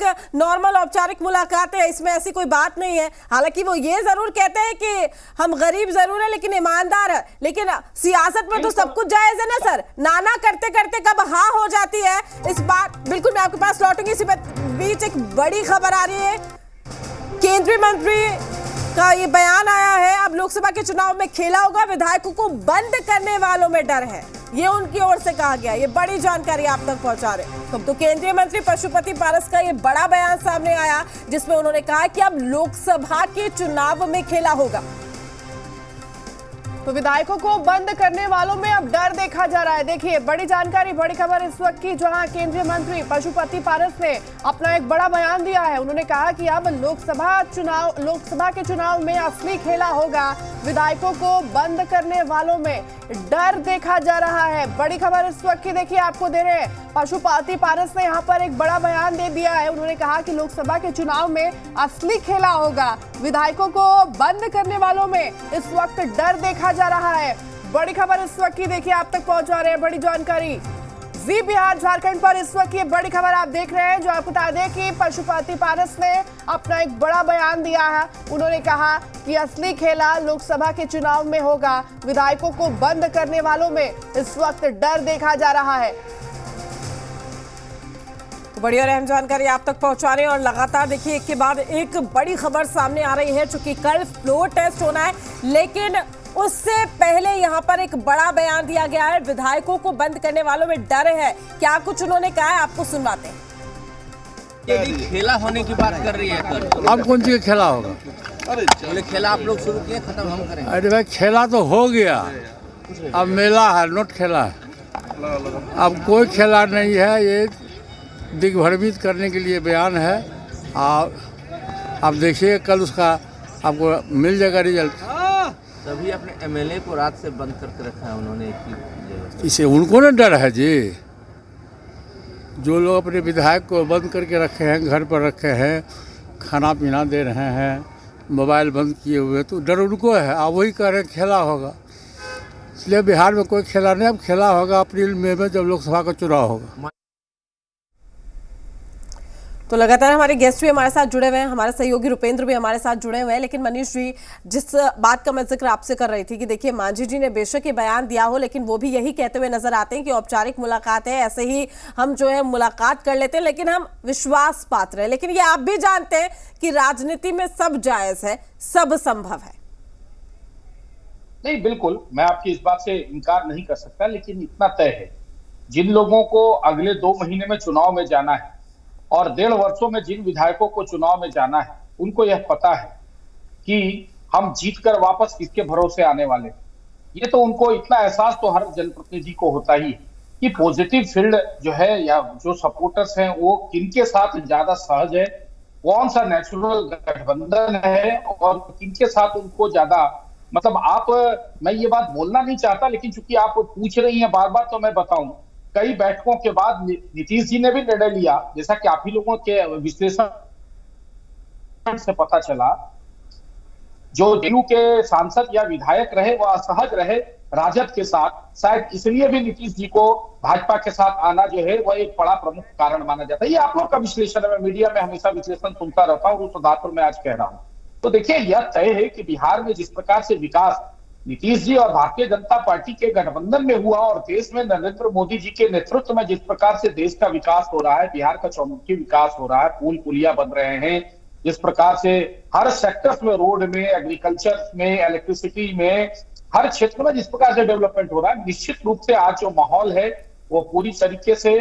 एक नॉर्मल औपचारिक मुलाकात है, इसमें ऐसी कोई बात नहीं है। हालांकि वो ये जरूर कहते हैं कि हम गरीब जरूर है लेकिन ईमानदार है, लेकिन सियासत में तो सब कुछ जायज है ना सर। नाना करते करते कब हाँ हो जाती है इस बात। बिल्कुल, मैं आपके पास लौटूंगी। इसी बीच एक बड़ी खबर आ रही है, केंद्रीय मंत्री का ये बयान आया है, अब लोकसभा के चुनाव में खेला होगा, विधायकों को बंद करने वालों में डर है, ये उनकी ओर से कहा गया। ये बड़ी जानकारी आप तक पहुंचा रहे तो केंद्रीय मंत्री पशुपति पारस का ये बड़ा बयान सामने आया, जिसमें उन्होंने कहा कि अब लोकसभा के चुनाव में खेला होगा। तो विधायकों को बंद करने वालों में अब डर देखा जा रहा है। देखिए, बड़ी जानकारी, बड़ी खबर इस वक्त की, जहां केंद्रीय मंत्री पशुपति पारस ने अपना एक बड़ा बयान दिया है। उन्होंने कहा कि अब लोकसभा के चुनाव में असली खेला होगा, विधायकों को बंद करने वालों में डर देखा जा रहा है। बड़ी खबर इस वक्त की, देखिए आपको दे रहे हैं। पशुपति पारस ने यहाँ पर एक बड़ा बयान दे दिया है। उन्होंने कहा कि लोकसभा के चुनाव में असली खेला होगा, विधायकों को बंद करने वालों में इस वक्त डर देखा जा रहा है। बड़ी खबर इस वक्त की, देखिए आप तक पहुंचा रहे हैं बड़ी जानकारी जी बिहार झारखंड पर। इस वक्त ये बड़ी खबर आप देख रहे हैं, जो आपको बता दें कि पशुपति पारस ने अपना एक बड़ा बयान दिया है। उन्होंने कहा कि असली खेला लोकसभा के चुनाव में होगा, विधायकों को बंद करने वालों में इस वक्त डर देखा जा रहा है। बड़ी और अहम जानकारी आप तक पहुंचा रहे हैं और लगातार देखिए एक के बाद एक बड़ी खबर सामने आ रही है। चूंकि कल फ्लोर टेस्ट होना है, लेकिन उससे पहले यहां पर एक बड़ा बयान दिया गया है, विधायकों को बंद करने वालों में डर है। क्या कुछ उन्होंने कहा है, आपको सुनवाते हैं। यदि खेला होने की बात कर रही है कल, अब कौन सी खेला होगा? बोले खेला आप लोग शुरू किए, खत्म हम करेंगे। अरे भाई, खेला तो हो गया, अब मेला है, नोट खेला है। अब कोई खेला नहीं है, ये दिग्भ्रमित करने के लिए बयान है। आप देखिए कल उसका आपको मिल जाएगा रिजल्ट। तभी अपने एमएलए को रात से बंद करके रखा है उन्होंने एक ही जगह। इसे उनको ना डर है जी, जो लोग अपने विधायक को बंद करके रखे हैं, घर पर रखे हैं, खाना पीना दे रहे हैं, मोबाइल बंद किए हुए, तो डर उनको है। आप वही कह रहे हैं खेला होगा, इसलिए बिहार में कोई खेला नहीं। अब खेला होगा अप्रैल मई में, जब लोकसभा का चुनाव होगा। तो लगातार हमारे गेस्ट भी हमारे साथ जुड़े हुए हैं, हमारे सहयोगी रुपेंद्र भी हमारे साथ जुड़े हुए हैं। लेकिन मनीष जी, जिस बात का मैं जिक्र आपसे कर रही थी कि देखिए मांझी जी ने बेशक ये बयान दिया हो, लेकिन वो भी यही कहते हुए नजर आते हैं कि औपचारिक मुलाकात है, ऐसे ही हम जो है मुलाकात कर लेते हैं, लेकिन हम विश्वास पात्र हैं। लेकिन ये आप भी जानते हैं कि राजनीति में सब जायज है, सब संभव है। नहीं, बिल्कुल मैं आपकी इस बात से इनकार नहीं कर सकता, लेकिन इतना तय है, जिन लोगों को अगले 2 महीने में चुनाव में जाना है और 1.5 वर्षों में जिन विधायकों को चुनाव में जाना है, उनको यह पता है कि हम जीतकर वापस किसके भरोसे आने वाले। ये तो उनको इतना एहसास तो हर जनप्रतिनिधि को होता ही है कि पॉजिटिव फील्ड जो है या जो सपोर्टर्स हैं वो किनके साथ ज्यादा सहज है, कौन सा नेचुरल गठबंधन है और किनके साथ उनको ज्यादा मतलब मैं ये बात बोलना नहीं चाहता, लेकिन चूंकि आप पूछ रही हैं बार बार, तो मैं बताऊं कई बैठकों के बाद नीतीश जी ने भी निर्णय लिया, जैसा कि आप ही लोगों के विश्लेषण से पता चला, जो जदयू के सांसद या विधायक रहे वो असहज रहे राजद के साथ, शायद इसलिए भी नीतीश जी को भाजपा के साथ आना जो है वह एक बड़ा प्रमुख कारण माना जाता है। ये आप लोग का विश्लेषण है, मीडिया में हमेशा विश्लेषण सुनता रहता हूँ, उस आधार पर मैं आज कह रहा हूँ। तो देखिए, यह तय है कि बिहार में जिस प्रकार से विकास नीतीश जी और भारतीय जनता पार्टी के गठबंधन में हुआ और देश में नरेंद्र मोदी जी के नेतृत्व में जिस प्रकार से देश का विकास हो रहा है, बिहार का चौमुखी विकास हो रहा है, पुल पुलिया बन रहे हैं, जिस प्रकार से हर सेक्टर्स में, रोड में, एग्रीकल्चर में, इलेक्ट्रिसिटी में, हर क्षेत्र में जिस प्रकार से डेवलपमेंट हो रहा है, निश्चित रूप से आज जो माहौल है वो पूरी तरीके से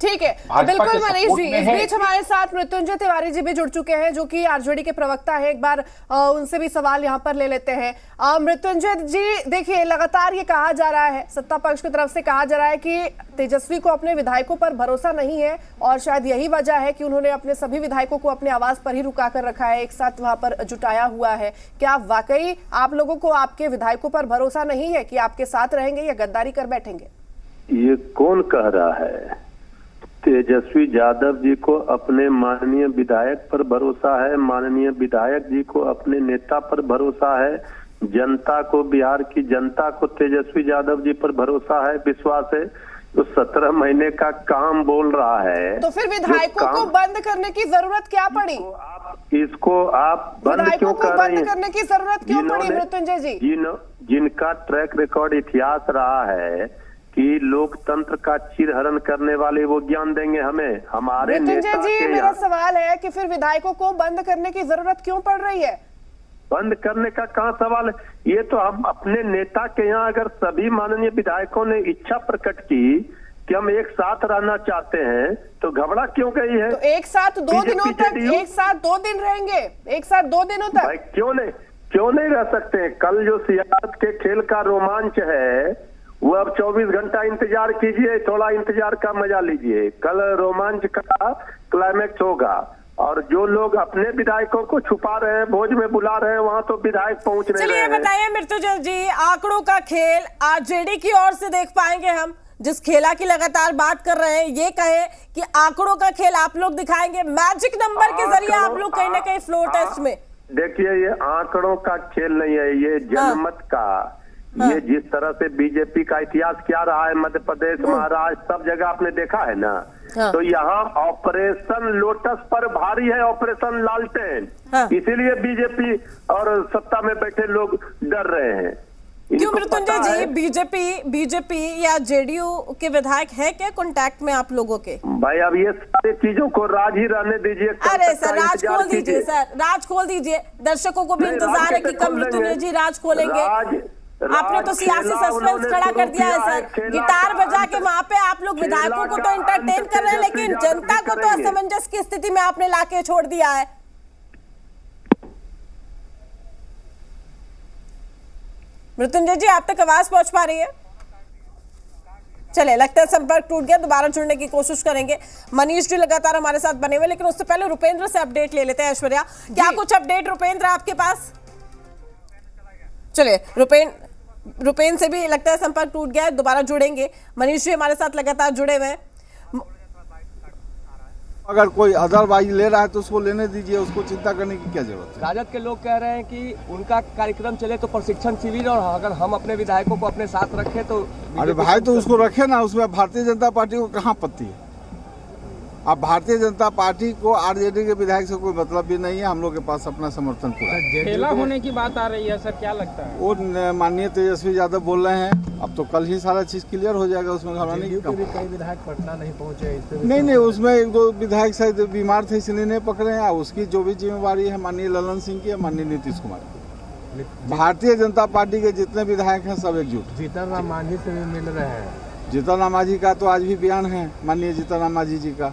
ठीक है। बिल्कुल मनीष जी, इस बीच हमारे साथ मृत्युंजय तिवारी जी भी जुड़ चुके हैं, जो कि आरजेडी के प्रवक्ता है। एक बार उनसे भी सवाल यहां पर ले लेते हैं। मृत्युंजय जी, देखिए लगातार ये कहा जा रहा है, सत्ता पक्ष की तरफ से कहा जा रहा है कि तेजस्वी को अपने विधायकों पर भरोसा नहीं है और शायद यही वजह है कि उन्होंने अपने सभी विधायकों को अपने आवास पर ही रुका कर रखा है, एक साथ वहां पर जुटाया हुआ है। क्या वाकई आप लोगों को आपके विधायकों पर भरोसा नहीं है कि आपके साथ रहेंगे या गद्दारी कर बैठेंगे? ये कौन कह रहा है? तेजस्वी यादव जी को अपने माननीय विधायक पर भरोसा है, माननीय विधायक जी को अपने नेता पर भरोसा है, जनता को, बिहार की जनता को तेजस्वी यादव जी पर भरोसा है, विश्वास है। तो 17 महीने का काम बोल रहा है। तो फिर विधायकों को बंद करने की जरूरत क्या पड़ी? इसको आप बंद विधायकों क्यों को कर रहे बंद हैं? करने की जरूरत क्यों पड़ी मृत्युंजय जी? जिनका ट्रैक रिकॉर्ड इतिहास रहा है कि लोकतंत्र का चिरहरण करने वाले, वो ज्ञान देंगे हमें। हमारे मृत्युंजय नेता जी, के मेरा सवाल है कि फिर विधायकों को बंद करने की जरूरत क्यों पड़ रही है? बंद करने का कहाँ सवाल है? ये तो हम अपने नेता के यहाँ, अगर सभी माननीय विधायकों ने इच्छा प्रकट की कि हम एक साथ रहना चाहते हैं, तो घबरा क्यों गई है? तो एक साथ 2 दिनों तक, एक साथ 2 दिन रहेंगे, एक साथ 2 दिनों तक? भाई क्यों नहीं रह सकते हैं? कल जो सियासत के खेल का रोमांच है, वो अब 24 घंटा इंतजार कीजिए, थोड़ा इंतजार का मजा लीजिए। कल रोमांच का क्लाइमैक्स होगा, और जो लोग अपने विधायकों को छुपा रहे हैं, भोज में बुला रहे हैं, वहां तो विधायक पहुंच रहे हैं। चलिए बताइए मृत्युंजय जी, आंकड़ों का खेल आरजेडी की ओर से देख पाएंगे हम? जिस खेला की लगातार बात कर रहे हैं, ये कहे कि आंकड़ों का खेल आप लोग दिखाएंगे, मैजिक नंबर के जरिए आप लोग कहीं ना कहीं फ्लोर टेस्ट में। देखिए, ये आंकड़ों का खेल नहीं है, ये जनमत का। ये जिस तरह से बीजेपी का इतिहास क्या रहा है, मध्य प्रदेश, महाराष्ट्र, सब जगह आपने देखा है ना। तो यहाँ ऑपरेशन लोटस पर भारी है, ऑपरेशन लालटेन। इसीलिए बीजेपी और सत्ता में बैठे लोग डर रहे हैं। क्यों मृत्युंजय जी, बीजेपी या जेडीयू के विधायक है क्या कांटेक्ट में आप लोगों के? भाई अब ये सारी चीजों को राज ही रहने दीजिए। अरे सर, राज खोल दीजिए सर, राज खोल दीजिए। दर्शकों को भी इंतजार है कि कब मृत्युंजय जी राज खोलेंगे। आपने तो सियासी सस्पेंस खड़ा कर दिया है सर। गिटार बजा के वहां पे आप लोग विधायकों को तो एंटरटेन कर रहे हैं, लेकिन जनता को तो असमंजस की स्थिति में आपने लाके छोड़ दिया है। मृत्युंजय जी, आप तक आवाज पहुंच पा रही है? चले, लगता है संपर्क टूट गया, दोबारा जुड़ने की कोशिश करेंगे। मनीष जी लगातार हमारे साथ बने हुए, लेकिन उससे पहले रुपेंद्र से अपडेट ले लेते हैं। ऐश्वर्या, क्या कुछ अपडेट रुपेंद्र आपके पास? चलिए, रुपेंद्र से भी लगता है संपर्क टूट गया है, दोबारा जुड़ेंगे। मनीष जी हमारे साथ लगातार जुड़े हुए हैं। अगर कोई अदरवाइज ले रहा है तो उसको लेने दीजिए, उसको चिंता करने की क्या जरूरत है? राजद के लोग कह रहे हैं कि उनका कार्यक्रम चले तो प्रशिक्षण शिविर, और अगर हम अपने विधायकों को अपने साथ रखें तो। अरे भाई, तो उसको रखे ना, उसमें भारतीय जनता पार्टी को कहाँ पत्ती है? अब भारतीय जनता पार्टी को आरजेडी के विधायक से कोई मतलब भी नहीं है। हम लोग के पास अपना समर्थन पूरा है। खेला होने की बात आ रही है सर, क्या लगता है? वो माननीय तेजस्वी यादव बोल रहे हैं, अब तो कल ही सारा चीज क्लियर हो जाएगा, उसमें घबराने की कई विधायक पटना नहीं पहुंचे। नहीं, उसमें 1-2 विधायक शायद बीमार थे इसलिए नहीं पकड़े हैं। उसकी जो भी जिम्मेवारी है माननीय ललन सिंह की, माननीय नीतीश कुमार की। भारतीय जनता पार्टी के जितने विधायक हैं सब एकजुट। जीतन राम मांझी से भी मिल रहे हैं। जीतन राम मांझी का तो आज भी बयान है माननीय जीतन राम मांझी जी का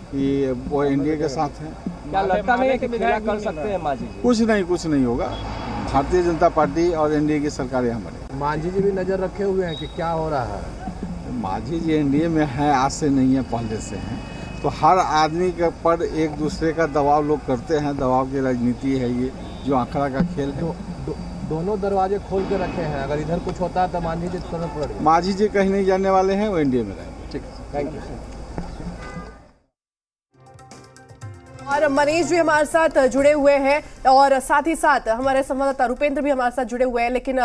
कि वो एनडीए के साथ है। क्या लगता नहीं है कि खेला कर सकते हैं मांझी जी? कुछ नहीं होगा। भारतीय जनता पार्टी और एनडीए की सरकार यहाँ बने। मांझी जी भी नजर रखे हुए हैं कि क्या हो रहा है। मांझी जी एनडीए में है, आज से नहीं है, पहले से हैं। तो हर आदमी के पर एक दूसरे का दबाव लोग करते हैं, दबाव की राजनीति है ये, जो आंकड़ा का खेल है। दोनों दरवाजे खोल के रखे हैं, अगर इधर कुछ होता है तो मांझी जी तुरंत पड़ेगा। मांझी जी कहीं नहीं जाने वाले हैं, वो एनडीए में रहेंगे। ठीक, थैंक यू। और मनीष भी हमारे साथ जुड़े हुए हैं, और साथ ही साथ हमारे संवाददाता रुपेंद्र भी हमारे साथ जुड़े हुए हैं, लेकिन